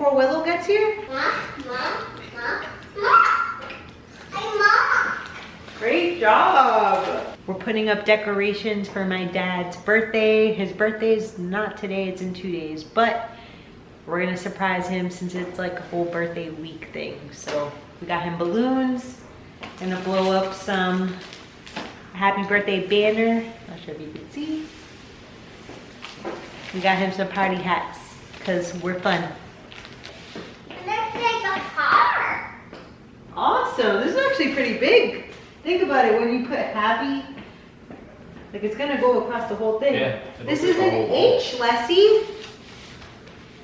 before Welo gets here? Great job. We're putting up decorations for my dad's birthday. His birthday's not today, it's in 2 days, but we're gonna surprise him since it's like a whole birthday week thing. So we got him balloons, gonna blow up some happy birthday banner. Not sure if you can see. We got him some party hats because we're fun. And there's like a car. Awesome, this is actually pretty big. Think about it, when you put happy, like it's gonna go across the whole thing. Yeah. This is an H, Leslie.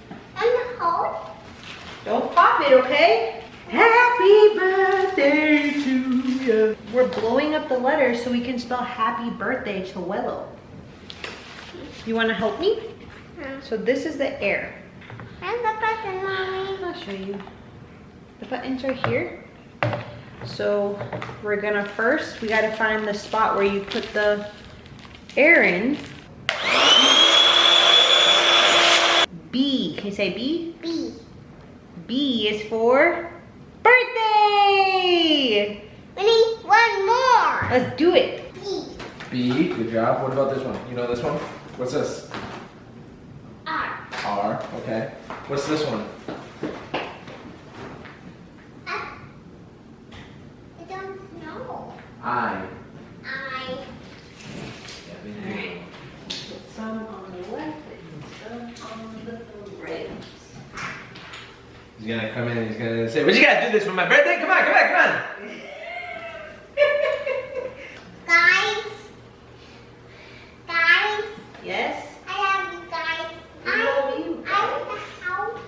And the hole. Don't pop it, okay? Happy birthday to you. We're blowing up the letters so we can spell happy birthday to Welo. You wanna help me? Yeah. So this is the air. And the button, Mommy. I'll show you. The button's right here. So we're gonna first, we gotta find the spot where you put the air in. B, can you say B? B. B is for birthday! We need one more. Let's do it. B. B, good job. What about this one? You know this one? What's this? R. R, okay. What's this one? I don't know. I. I. Put some on the left and some on the right. He's gonna come in and he's gonna say, "What you gotta do this for my birthday? Come on, come on, come on." Guys. Yes? I love you guys. I love you. I want the house.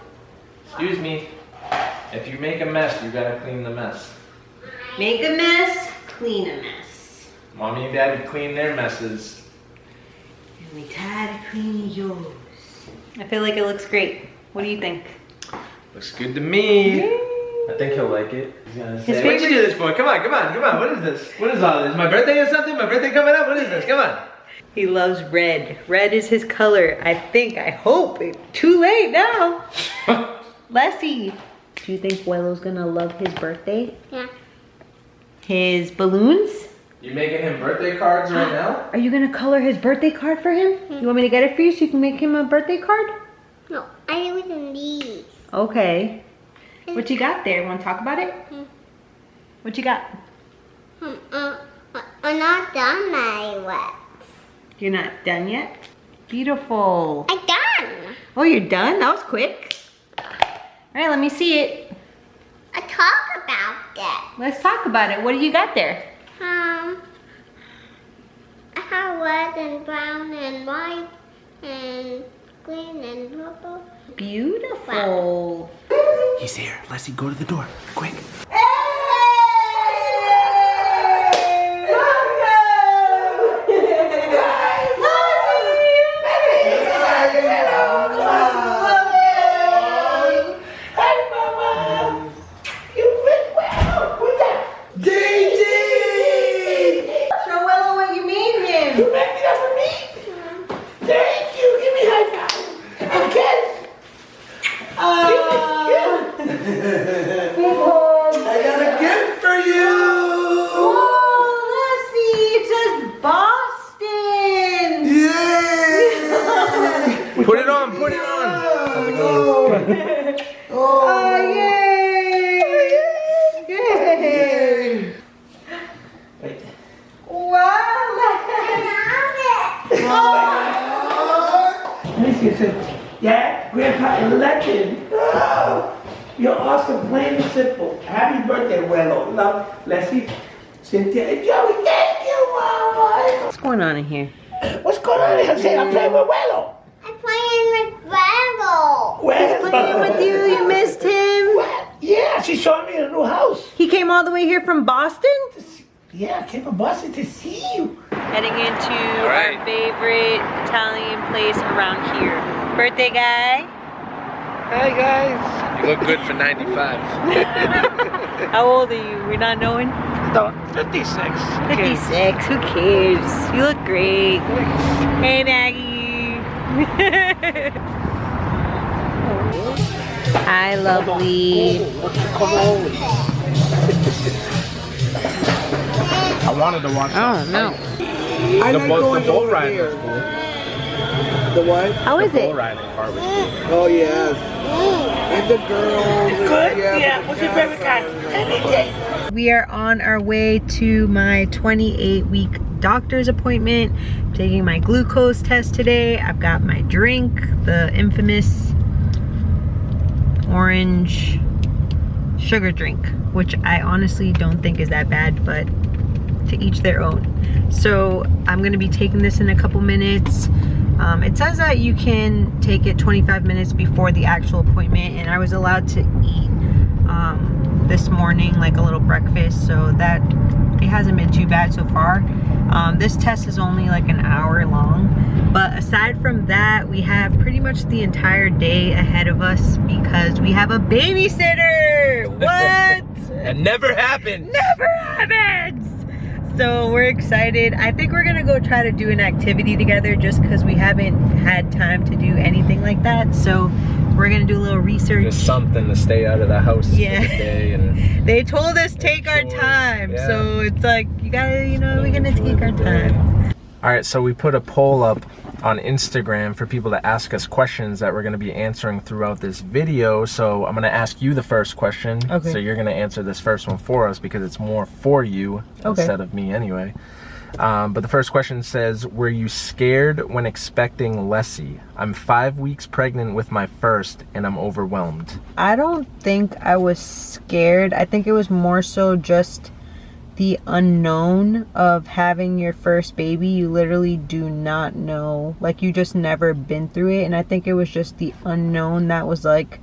Excuse me. If you make a mess, you gotta clean the mess. Make a mess, clean a mess. Mommy and Daddy clean their messes. And we try to clean yours. I feel like it looks great. What do you think? Looks good to me. I think he'll like it. He's gonna say, His "What'd you favorite- do this for? Come on, come on, come on. What is this? What is all this? My birthday or something? My birthday coming up? What is this? Come on." He loves red. Red is his color. I think, I hope. It's too late now. Leslie, do you think Welo's gonna love his birthday? Yeah. His balloons? You making him birthday cards right now? Are you gonna color his birthday card for him? You want me to get it for you so you can make him a birthday card? No, I do it in these. Okay. What you got there? Want to talk about it? What you got? I'm not done my work. You're not done yet? Beautiful. I'm done. Oh, you're done? That was quick. All right, let me see it. I talk about it. Let's talk about it. What do you got there? I have red and brown and white and green and purple. Beautiful. He's here. Leslie, go to the door. Quick. Put it on, put it on. How's it going? Oh, yay! Yay! Wow! Let me see something. Yeah, Grandpa elected. Oh, you're awesome, plain and simple. Happy birthday, Welo. Love, Leslie, Cynthia, and Joey. Thank you, Mama. What's going on in here? What's going on here? I'm saying I'm playing with Welo. I'm playing with Welo. Welo. Playing with you, you missed him. What? Yeah, she showed me a new house. He came all the way here from Boston? Yeah, I came from Boston to see you. Heading into right. our favorite Italian place around here. Birthday guy. Hi, guys. You look good for 95. How old are you? We're not knowing? No, 56. 56. Who cares? You look great. Hey, Maggie. Hi, lovely. I wanted to watch Oh, no. I like going bull over riding there. was cool. The what? How is Bull it? riding part was cool. Oh, yes. And the girls. It's good? Yeah. What's your favorite kind? Anything. We are on our way to my 28-week doctor's appointment. I'm taking my glucose test today. I've got my drink, the infamous orange sugar drink, which I honestly don't think is that bad, but to each their own. So I'm gonna be taking this in a couple minutes. It says that you can take it 25 minutes before the actual appointment, and I was allowed to eat this morning, like a little breakfast, so that it hasn't been too bad so far. This test is only like an hour long, but aside from that, we have pretty much the entire day ahead of us because we have a babysitter. What? That never happened. Never happens. So we're excited. I think we're gonna go try to do an activity together just because we haven't had time to do anything like that. So we're gonna do a little research. Just something to stay out of the house Yeah. for the day and They told us take our enjoy. time. Yeah. So it's like, you gotta, you know, we're gonna enjoy take our the day. time. All right, so we put a poll up on Instagram for people to ask us questions that we're going to be answering throughout this video. So I'm going to ask you the first question. Okay. So you're going to answer this first one for us because it's more for you instead of me anyway. But the first question says, were you scared when expecting Lessie? I'm 5 weeks pregnant with my first and I'm overwhelmed. I don't think I was scared. I think it was more so just the unknown of having your first baby. You literally do not know, like, you just never been through it, and I think it was just the unknown that was like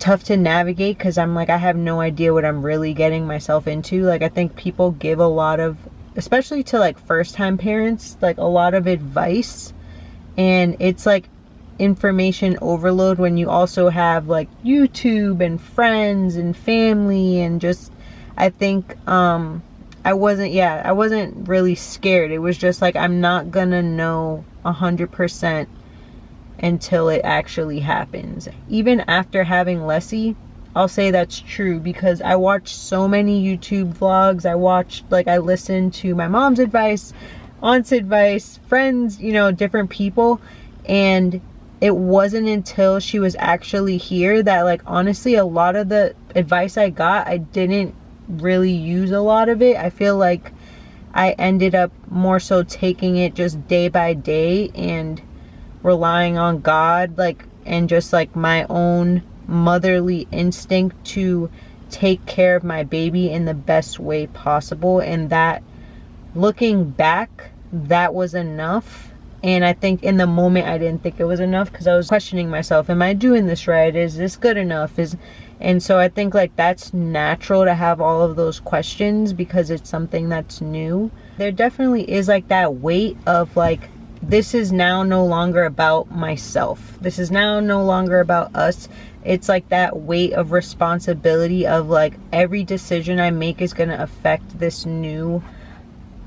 tough to navigate, because I'm like, I have no idea what I'm really getting myself into. Like, I think people give a lot of, especially to like first time parents, like a lot of advice, and it's like information overload when you also have like YouTube and friends and family, and just, I think I wasn't really scared. It was just like, I'm not gonna know 100% until it actually happens. Even after having Lessie, I'll say that's true, because I watched so many YouTube vlogs. I listened to my mom's advice, aunt's advice, friends, you know, different people, and it wasn't until she was actually here that, like, honestly, a lot of the advice I got, I didn't really use a lot of it. I feel like I ended up more so taking it just day by day and relying on God, like, and just like my own motherly instinct to take care of my baby in the best way possible. And that, looking back, that was enough. And I think in the moment I didn't think it was enough, because I was questioning myself, am I doing this right? Is this good enough? And so I think, like, that's natural to have all of those questions because it's something that's new. There definitely is like that weight of like, this is now no longer about myself. This is now no longer about us. It's like that weight of responsibility of like, every decision I make is going to affect this new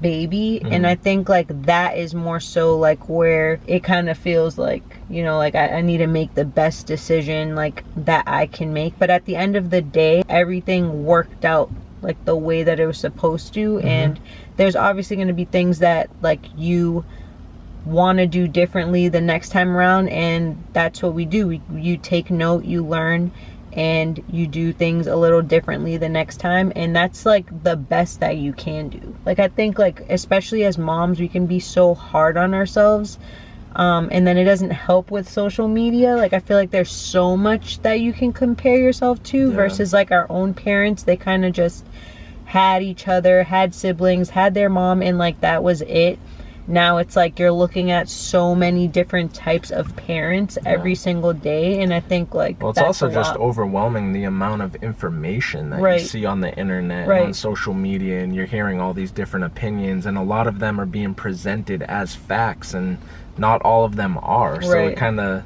baby. And I think like that is more so like where it kind of feels like, you know, like I need to make the best decision like that I can make. But at the end of the day, everything worked out like the way that it was supposed to. And there's obviously going to be things that like you want to do differently the next time around, and that's what we do. You take note, you learn, and you do things a little differently the next time, and that's like the best that you can do. Like, I think like, especially as moms, we can be so hard on ourselves, and then it doesn't help with social media. Like, I feel like there's so much that you can compare yourself to versus like our own parents. They kind of just had each other, had siblings, had their mom, and like that was it. Now it's like you're looking at so many different types of parents every single day, and I think like, well, it's also just overwhelming, the amount of information that you see on the internet and on social media, and you're hearing all these different opinions, and a lot of them are being presented as facts and not all of them are. So it kind of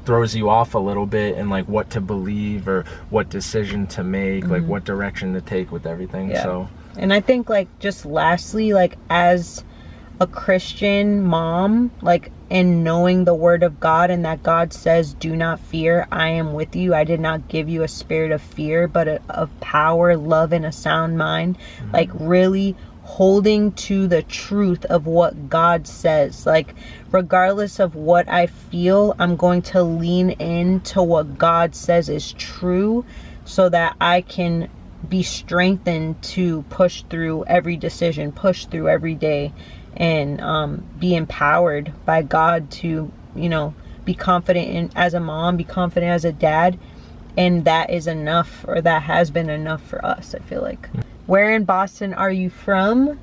throws you off a little bit, and like what to believe or what decision to make, like what direction to take with everything. So, and I think like, just lastly, like, as a Christian mom, like, and knowing the word of God, and that God says, do not fear, I am with you. I did not give you a spirit of fear, but of power, love, and a sound mind. Like really holding to the truth of what God says. Like regardless of what I feel, I'm going to lean into what God says is true, so that I can be strengthened to push through every decision, push through every day, and be empowered by God to, you know, be confident in as a mom, be confident as a dad. And that is enough, or that has been enough for us, I feel like. Where in Boston are you from?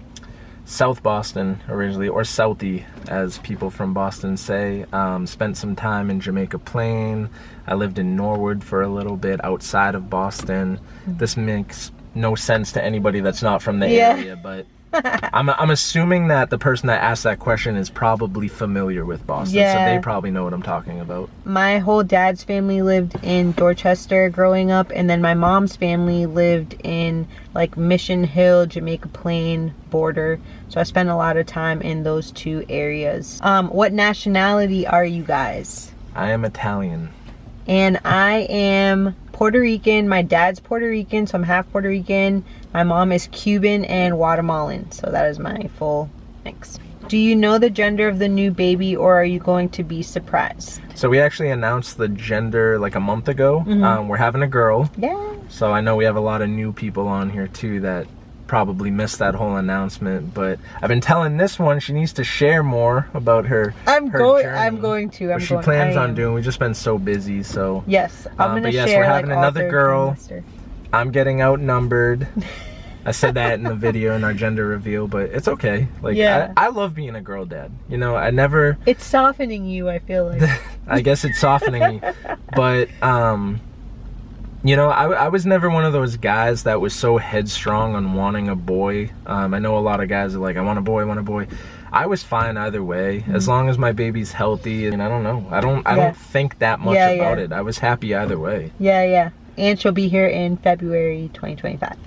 South Boston originally, or Southie as people from Boston say. Spent some time in Jamaica Plain. I lived in Norwood for a little bit outside of Boston. This makes no sense to anybody that's not from the area, but I'm assuming that the person that asked that question is probably familiar with Boston, so they probably know what I'm talking about. My whole dad's family lived in Dorchester growing up, and then my mom's family lived in like Mission Hill, Jamaica Plain border. So I spent a lot of time in those two areas. What nationality are you guys? I am Italian. And I am Puerto Rican. My dad's Puerto Rican, so I'm half Puerto Rican. My mom is Cuban and Guatemalan, so that is my full mix. Do you know the gender of the new baby, or are you going to be surprised? So we actually announced the gender like a month ago. We're having a girl. Yeah. So I know we have a lot of new people on here too that probably missed that whole announcement, but I've been telling this one she needs to share more about her I'm journey. going to. She plans on doing. We've just been so busy, so yes, I'm gonna but yes, share. We're having like, another girl. trimester. I'm getting outnumbered. I said that in the video in our gender reveal, but it's okay. Like I love being a girl dad. You know, I never. It's softening you, I feel like. I guess it's softening me, but you know, I was never one of those guys that was so headstrong on wanting a boy. I know a lot of guys are like, I want a boy, I want a boy. I was fine either way, as long as my baby's healthy. And I don't know. I don't think that much about it. I was happy either way. Yeah. And she'll be here in February 2025.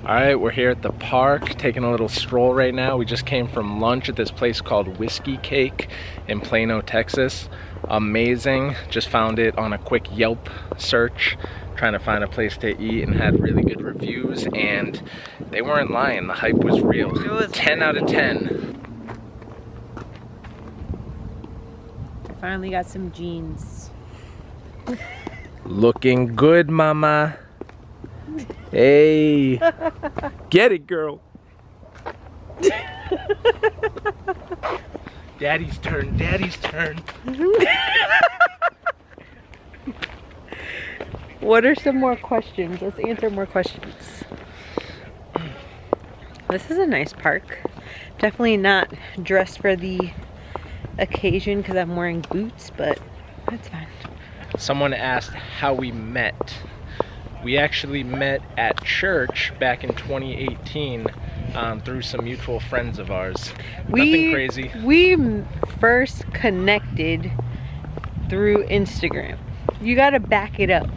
All right, we're here at the park taking a little stroll right now. We just came from lunch at this place called Whiskey Cake in Plano, Texas. Amazing. Just found it on a quick Yelp search, trying to find a place to eat, and had really good reviews, and they weren't lying. The hype was real. It was 10 out of 10. I finally got some jeans. Looking good, mama. Hey. Get it, girl. Daddy's turn, daddy's turn. What are some more questions? Let's answer more questions. This is a nice park. Definitely not dressed for the occasion because I'm wearing boots, but that's fine. Someone asked how we met. We actually met at church back in 2018 through some mutual friends of ours. Nothing crazy. We first connected through Instagram. You gotta back it up.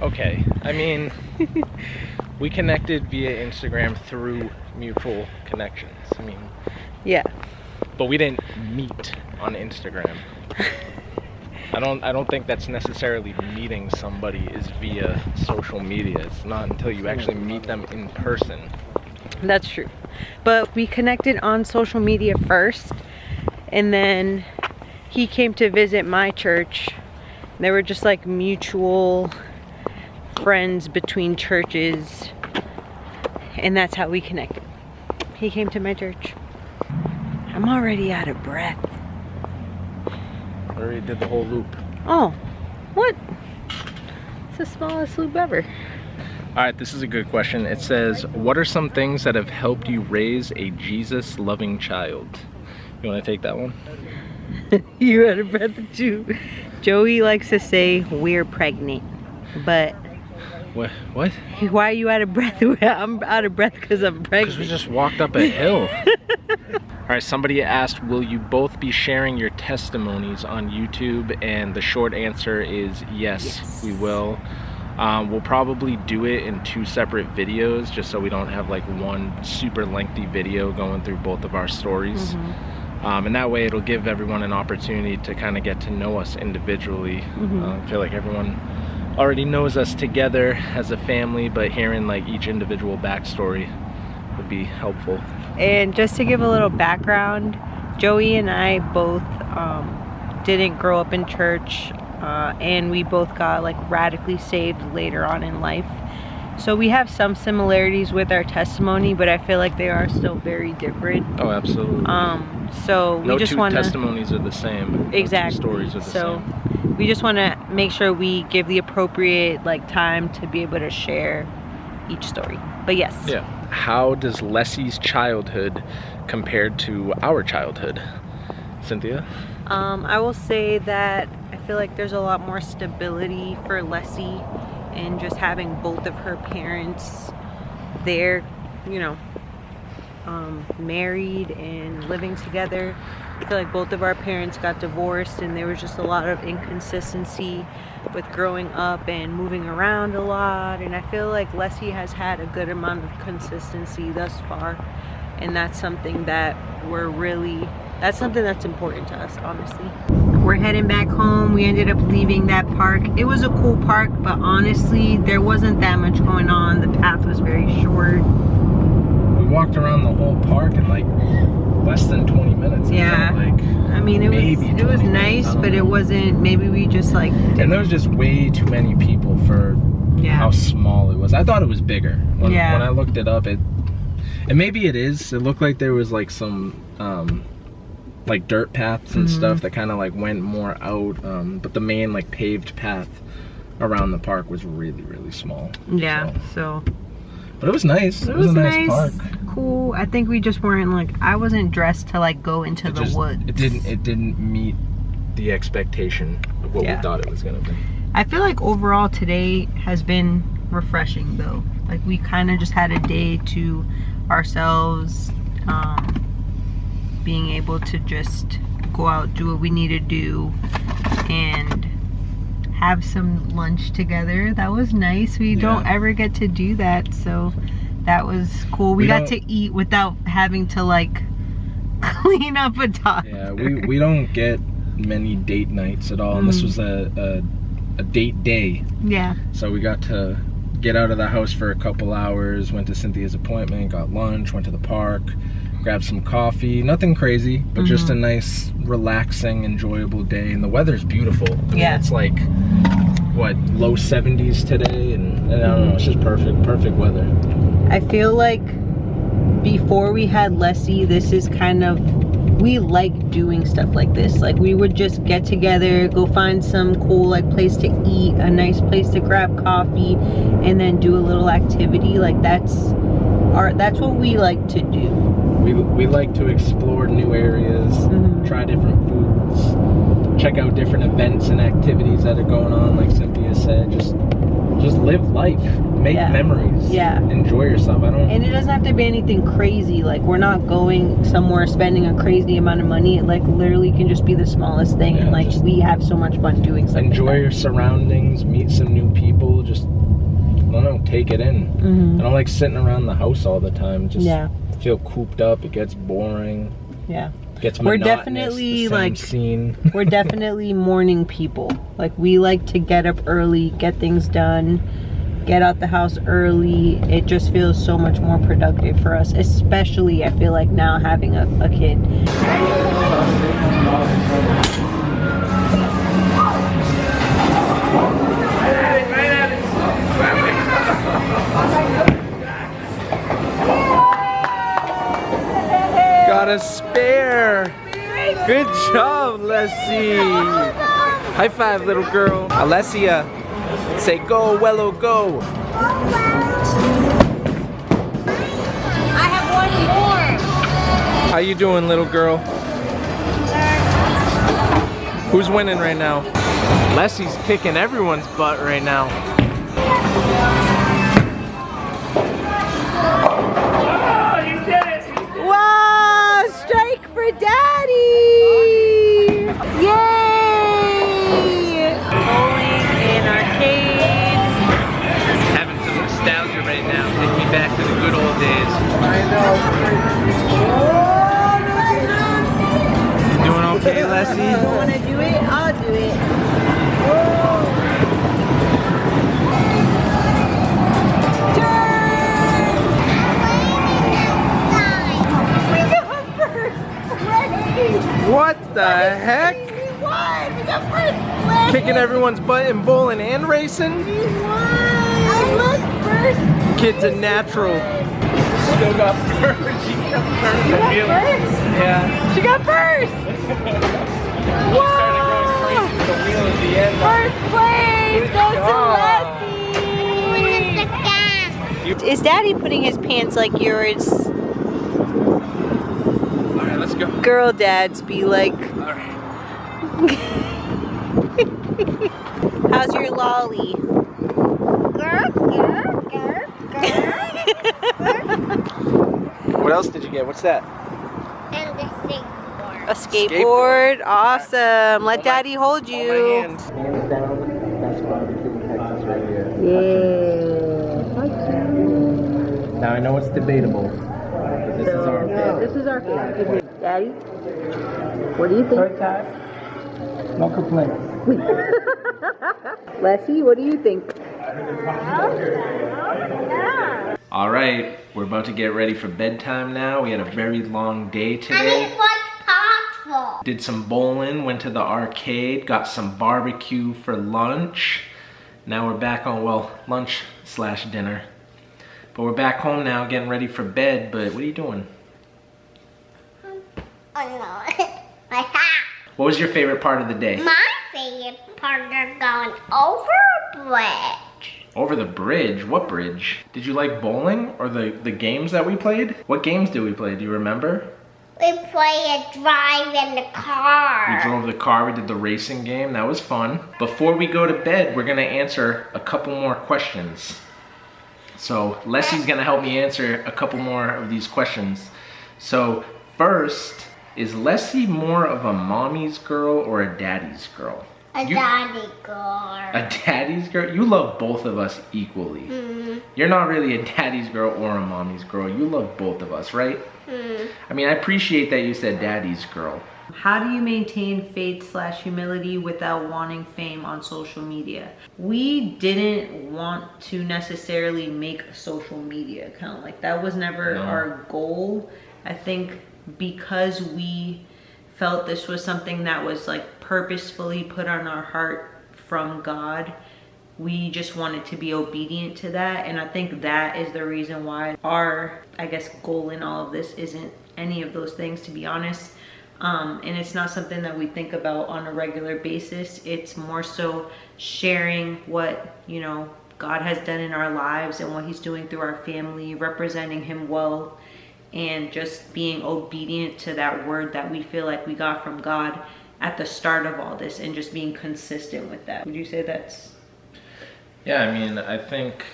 Okay, I mean, we connected via Instagram through mutual connections. I mean, yeah. But we didn't meet on Instagram. I don't think that's necessarily meeting somebody is via social media. It's not until you actually meet them in person. That's true. But we connected on social media first, and then he came to visit my church. They were just like mutual friends between churches, and that's how we connected. He came to my church. I'm already out of breath. I already did the whole loop. Oh, what? It's the smallest loop ever. All right, this is a good question. It says, what are some things that have helped you raise a Jesus-loving child? You want to take that one? You're out of breath too. Joey likes to say we're pregnant, but What? why are you out of breath? I'm out of breath because I'm pregnant. Because we just walked up a hill. All right, somebody asked, will you both be sharing your testimonies on YouTube? And the short answer is yes. We will. We'll probably do it in 2 separate videos, just so we don't have like one super lengthy video going through both of our stories. And that way it'll give everyone an opportunity to kind of get to know us individually. I feel like everyone already knows us together as a family, but hearing like each individual backstory would be helpful. And just to give a little background, Joey and I both didn't grow up in church, and we both got like radically saved later on in life. So we have some similarities with our testimony, but I feel like they are still very different. Oh, absolutely. So we just want to... No two testimonies are the same. Exactly. No two stories are the same. We just want to make sure we give the appropriate like time to be able to share each story. But yes. Yeah. How does Leslie's childhood compare to our childhood? Cynthia? I will say that I feel like there's a lot more stability for Leslie in just having both of her parents there, you know, married and living together. I feel like both of our parents got divorced, and there was just a lot of inconsistency with growing up and moving around a lot. And I feel like Leslie has had a good amount of consistency thus far, and that's something that that's something that's important to us, honestly. We're heading back home. We ended up leaving that park. It was a cool park, but honestly, there wasn't that much going on. The path was very short. We walked around the whole park in like less than 20 minutes. Yeah. Like, I mean, it was nice, but it wasn't, maybe we just like... And there was just way too many people for how small it was. I thought it was bigger. When I looked it up, and maybe it is. It looked like there was like some... like dirt paths and stuff that kind of like went more out, but the main like paved path around the park was really, really small. Yeah, so but it was nice. It was a nice park. Cool. I think we just weren't like, I wasn't dressed to like go into the woods. It didn't meet the expectation of what we thought it was gonna be. I feel like overall today has been refreshing though. Like we kind of just had a day to ourselves, being able to just go out, do what we need to do, and have some lunch together. That was nice. We don't ever get to do that, so that was cool. We got to eat without having to like clean up a toddler. Yeah, we don't get many date nights at all, and this was a date day. Yeah. So we got to get out of the house for a couple hours, went to Cynthia's appointment, got lunch, went to the park, grabbed some coffee. Nothing crazy, but just a nice, relaxing, enjoyable day. And the weather's beautiful. I mean, it's like, what, low 70s today? And I don't know, it's just perfect weather. I feel like before we had Leslie, this is kind of, we like doing stuff like this. Like we would just get together, go find some cool like place to eat, a nice place to grab coffee, and then do a little activity. Like that's what we like to do. We like to explore new areas, try different foods, check out different events and activities that are going on, like Cynthia said. Just live life, make memories, enjoy yourself. And it doesn't have to be anything crazy. Like we're not going somewhere spending a crazy amount of money. It like literally can just be the smallest thing, and like we have so much fun doing something. Enjoy your surroundings, meet some new people, just I don't know, take it in. I don't like sitting around the house all the time. Just feel cooped up. It gets boring. Yeah. We're definitely like scene. We're definitely morning people. Like we like to get up early, get things done, get out the house early. It just feels so much more productive for us, especially I feel like now having a kid. Got a spare. Good job, Leslie. High five, little girl. Alessia, say go, Welo, go. I have one more. How you doing, little girl? Who's winning right now? Leslie's kicking everyone's butt right now. Daddy! Yay! Bowling in arcades. Having some nostalgia right now. Take me back to the good old days. I know. What the heck? We won! We got first place! Kicking everyone's butt in bowling and racing? We won! Look, first! Kid's a natural. Still got first. She got first. She got first? Yeah. She got first! She started going crazy with the wheel at the end. First place goes to Leslie! Is Daddy putting his pants like yours? Alright, let's go. Girl dads be like. Alright. How's your lolly? What else did you get? What's that? And the skateboard. A skateboard? Awesome. Let Daddy hold Hold my you. hands. Hands down, best barbecue in Texas right here. Yeah. Now I know it's debatable, but this is our favorite. This is our favorite. Daddy, what do you think? Third time, no complaints. Leslie, what do you think? All right, we're about to get ready for bedtime now. We had a very long day I today. need what's possible. Did some bowling, went to the arcade, got some barbecue for lunch. Now we're back on, well, lunch/dinner. But we're back home now, getting ready for bed. But what are you doing? Oh no, my hat. What was your favorite part of the day? My favorite part is going over a bridge. Over the bridge? What bridge? Did you like bowling or the games that we played? What games did we play? Do you remember? We play a drive in the car. We drove the car, we did the racing game. That was fun. Before we go to bed, we're gonna answer a couple more questions. So Leslie's gonna help me answer a couple more of these questions. So first, is Leslie more of a mommy's girl or a daddy's girl? A daddy girl. A daddy's girl? You love both of us equally. You're not really a daddy's girl or a mommy's girl. You love both of us, right? I mean, I appreciate that you said daddy's girl. How do you maintain faith/humility without wanting fame on social media? We didn't want to necessarily make a social media account. Like, that was never our goal. I think because we felt this was something that was like purposefully put on our heart from God, we just wanted to be obedient to that. And I think that is the reason why our, I guess, goal in all of this isn't any of those things, to be honest. And it's not something that we think about on a regular basis. It's more so sharing what, you know, God has done in our lives and what he's doing through our family, representing him well, and just being obedient to that word that we feel like we got from God at the start of all this, and just being consistent with that. Would you say that's... Yeah, I mean, I think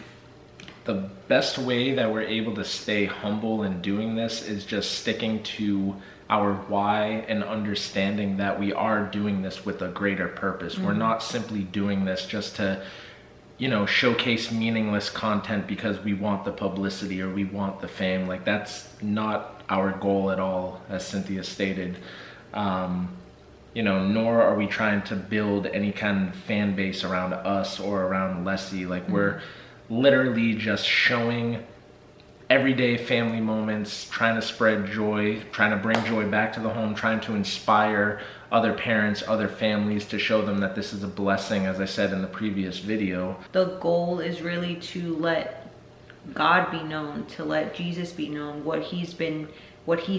the best way that we're able to stay humble in doing this is just sticking to our why and understanding that we are doing this with a greater purpose. We're not simply doing this just to, you know, showcase meaningless content because we want the publicity or we want the fame. Like, that's not our goal at all, as Cynthia stated. You know, nor are we trying to build any kind of fan base around us or around Leslie. Like, we're literally just showing everyday family moments, trying to spread joy, trying to bring joy back to the home, trying to inspire other parents, other families, to show them that this is a blessing, as I said in the previous video. The goal is really to let God be known, to let Jesus be known, what he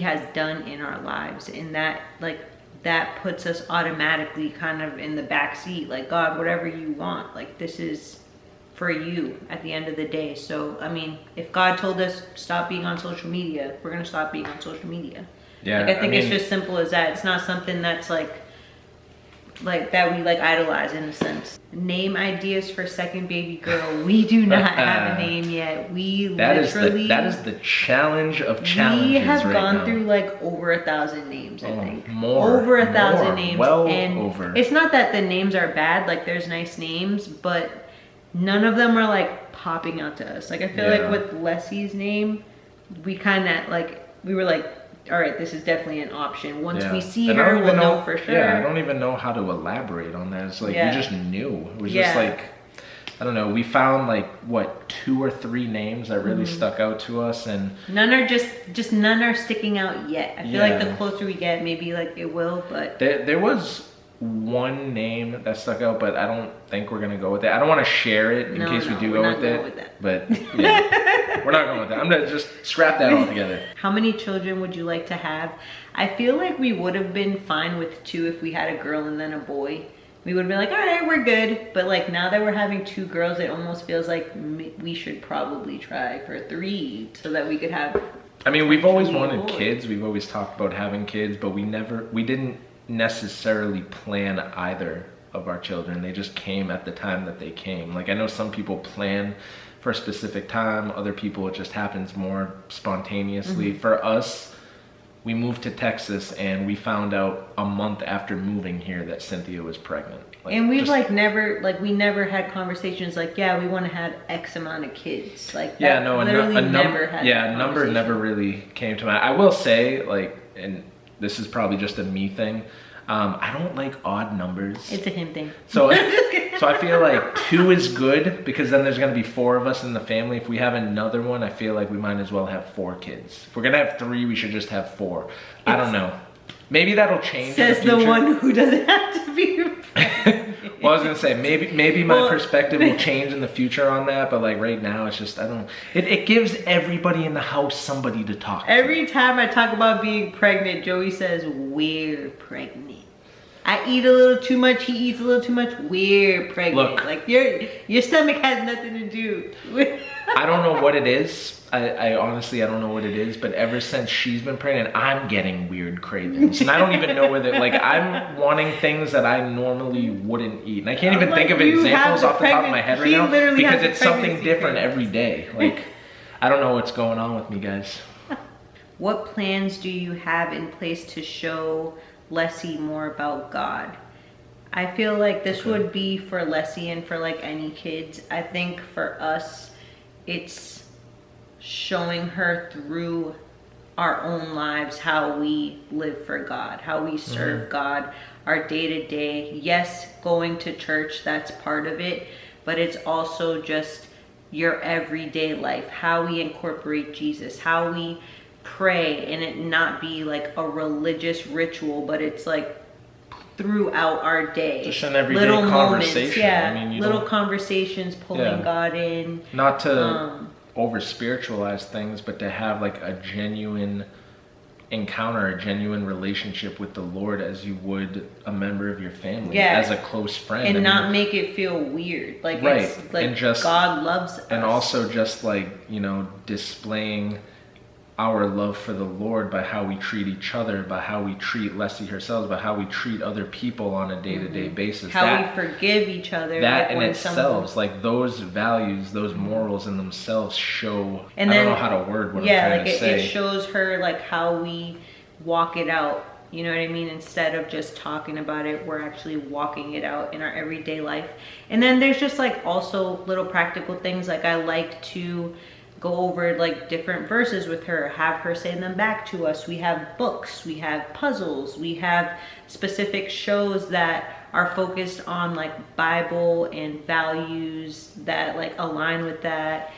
has done in our lives. And that, like, that puts us automatically kind of in the back seat. Like, God, whatever you want, like, this is for you at the end of the day. So, I mean, if God told us stop being on social media, we're gonna stop being on social media. Yeah, like, I think it's just simple as that. It's not something that's like that we like idolize in a sense. Name ideas for second baby girl. We do not have a name yet. We that literally is the challenge of challenges. We have right gone now. through like over 1,000 names, I think. More. Over 1,000 names. Well and over. It's not that the names are bad, like there's nice names, but none of them are like popping out to us. Like, I feel like with Leslie's name, we kind of like, we were like, all right, this is definitely an option. Once we see her, we'll know for sure. Yeah, I don't even know how to elaborate on that. It's like, we just knew. It was just like, I don't know, we found like, what, 2 or 3 names that really stuck out to us, and none are just none are sticking out yet. I feel like the closer we get, maybe like it will, but there was one name that stuck out, but I don't think we're gonna go with it. I don't want to share it in case we do go with it. But yeah, we're not going with that. I'm gonna just scrap that all together. How many children would you like to have? I feel like we would have been fine with 2 if we had a girl and then a boy. We would have been like, all right, we're good. But like now that we're having 2 girls, it almost feels like we should probably try for 3 so that we could have. I mean, we've always wanted kids. We've always talked about having kids, but we didn't necessarily plan either of our children. They just came at the time that they came. Like, I know some people plan for a specific time. Other people, it just happens more spontaneously. For us, we moved to Texas and we found out a month after moving here that Cynthia was pregnant. Like, and we've just, we never had conversations like, yeah, we want to have X amount of kids. Like, yeah, no, a number never really came to mind. I will say, like, and this is probably just a me thing, I don't like odd numbers. It's a him thing. So I feel like 2 is good, because then there's going to be 4 of us in the family. If we have another one, I feel like we might as well have 4 kids. If we're going to have 3, we should just have 4. I don't know. Maybe that'll change. Says the one who doesn't have to be pregnant. Well, I was going to say, maybe my perspective will change in the future on that, but like right now, it's just, it gives everybody in the house somebody to talk to. Every time I talk about being pregnant, Joey says, we're pregnant. I eat a little too much, he eats a little too much, we're pregnant. Look, like your stomach has nothing to do. I don't know what it is. I honestly, I don't know what it is, but ever since she's been pregnant, I'm getting weird cravings. And I don't even know whether, like, I'm wanting things that I normally wouldn't eat. And I can't even think of examples off the top of my head right now, because it's something different every day. Like, I don't know what's going on with me, guys. What plans do you have in place to show Leslie more about God? I feel like this would be for Leslie and for like any kids. I think for us, it's showing her through our own lives how we live for God, how we serve God, our day-to-day. Yes, going to church, that's part of it, but it's also just your everyday life, how we incorporate Jesus, how we pray, and it not be like a religious ritual, but it's like throughout our day, just an everyday conversation. Moments, I mean, little conversations, pulling God in, not to over spiritualize things, but to have like a genuine encounter, a genuine relationship with the Lord as you would a member of your family, as a close friend, and not make it feel weird, like it's like, and just God loves us. And also just like, you know, displaying our love for the Lord by how we treat each other, by how we treat Leslie herself, by how we treat other people on a day-to-day basis. How we forgive each other. That in itself, like those values, those morals in themselves show, and then, I don't know how to word what I'm trying to say. It shows her like how we walk it out. You know what I mean? Instead of just talking about it, we're actually walking it out in our everyday life. And then there's just like also little practical things. Like I like to go over like different verses with her, have her say them back to us. We have books, we have puzzles, we have specific shows that are focused on like Bible and values that like align with that.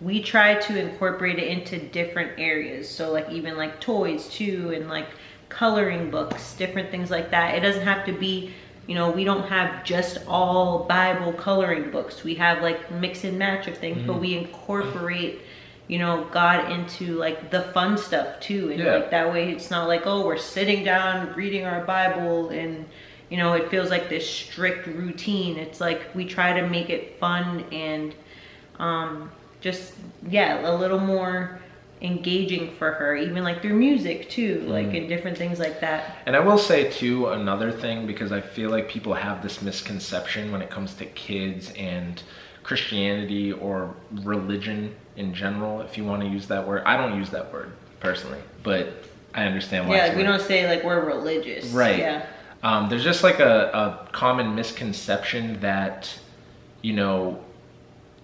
We try to incorporate it into different areas. So like even like toys too, and like coloring books, different things like that. It doesn't have to be, you know, we don't have just all Bible coloring books. We have like mix and match of things, but we incorporate, you know, God into like the fun stuff too. And like that way it's not like, oh, we're sitting down reading our Bible and, you know, it feels like this strict routine. It's like we try to make it fun and just, a little more engaging for her, even like through music too, like and different things like that. And I will say too, another thing, because I feel like people have this misconception when it comes to kids and Christianity or religion in general, if you want to use that word. I don't use that word personally, but I understand why. Yeah, we don't say like we're religious. Right. Yeah. There's just like a common misconception that, you know,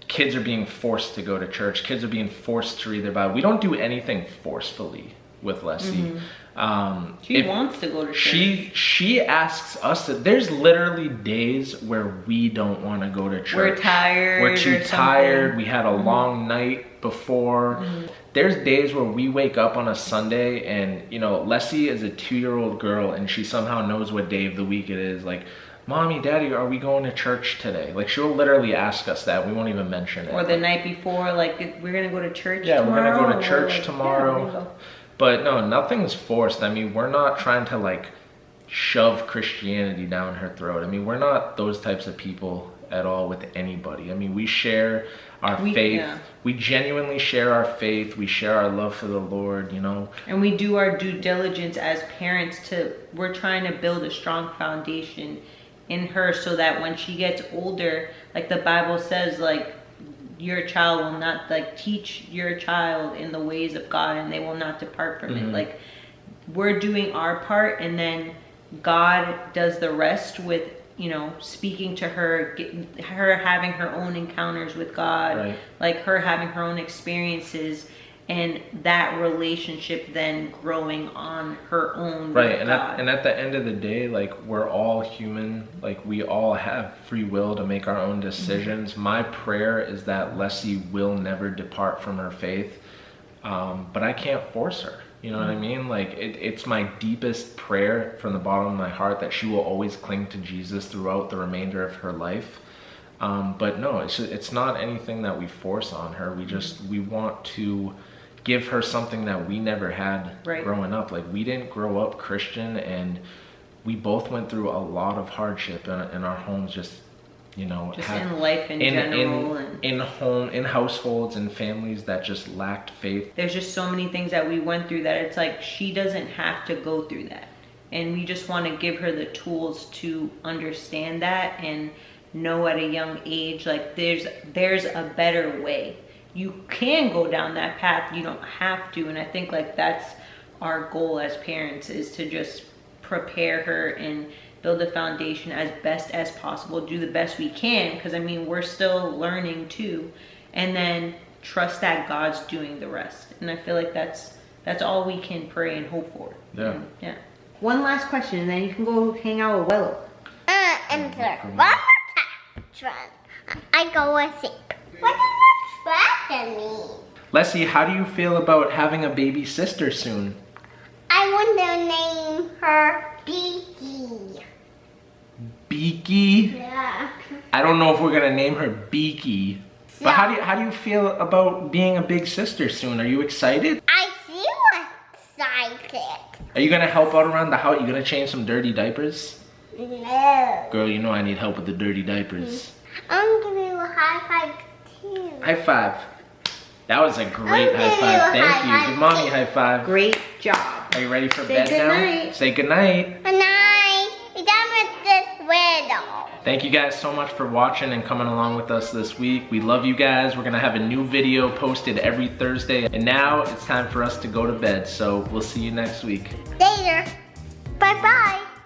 kids are being forced to go to church. Kids are being forced to read their Bible. We don't do anything forcefully. with Leslie. She wants to go to church. She asks us to. There's literally days where we don't want to go to church. We're tired. We're too tired. We had a long night before. There's days where we wake up on a Sunday and, you know, Leslie is a 2-year-old girl and she somehow knows what day of the week it is. Like, Mommy, Daddy, are we going to church today? Like, she'll literally ask us that. We won't even mention it. Or the night before, like, we're gonna go to church tomorrow. tomorrow. Yeah, we're gonna go to church like, tomorrow. Yeah, but no, nothing's forced. I mean, we're not trying to like shove Christianity down her throat. I mean, we're not those types of people at all with anybody. I mean, we share our faith. Yeah. We genuinely share our faith. We share our love for the Lord, you know. And we do our due diligence as parents we're trying to build a strong foundation in her so that when she gets older, like the Bible says, like, your child will not, like, teach your child in the ways of God and they will not depart from it. Like, we're doing our part and then God does the rest with, you know, speaking to her, her having her own encounters with God, like her having her own experiences, and that relationship then growing on her own with God. And at the end of the day, like, we're all human. Like, we all have free will to make our own decisions. My prayer is that Leslie will never depart from her faith, but I can't force her. You know what I mean? Like, it's my deepest prayer from the bottom of my heart that she will always cling to Jesus throughout the remainder of her life. But no, it's not anything that we force on her. We want to give her something that we never had growing up. Like, we didn't grow up Christian, and we both went through a lot of hardship in our homes, just, you know, just in life in general, and in households and families that just lacked faith. There's just so many things that we went through that it's like she doesn't have to go through that, and we just want to give her the tools to understand that and know at a young age, like, there's a better way. You can go down that path, you don't have to. And I think, like, that's our goal as parents, is to just prepare her and build a foundation as best as possible, do the best we can, because I mean, we're still learning too, and then trust that God's doing the rest. And I feel like that's all we can pray and hope for. Yeah. One last question, and then you can go hang out with Welo. Answer. One more time. I go with it. What does that mean? Leslie, how do you feel about having a baby sister soon? I want to name her Beaky. Beaky? Yeah. I don't know if we're gonna name her Beaky. But how do you feel about being a big sister soon? Are you excited? I feel excited. Are you gonna help out around the house? You gonna change some dirty diapers? No. Girl, you know I need help with the dirty diapers. I'm gonna give you a high five too. High five. That was a great high five. Thank you. Give Mommy a high five. Great job. Are you ready for bed now? Night. Say good night. Good night. We're done with this window. Thank you guys so much for watching and coming along with us this week. We love you guys. We're gonna have a new video posted every Thursday. And now it's time for us to go to bed. So we'll see you next week. Later. Bye-bye.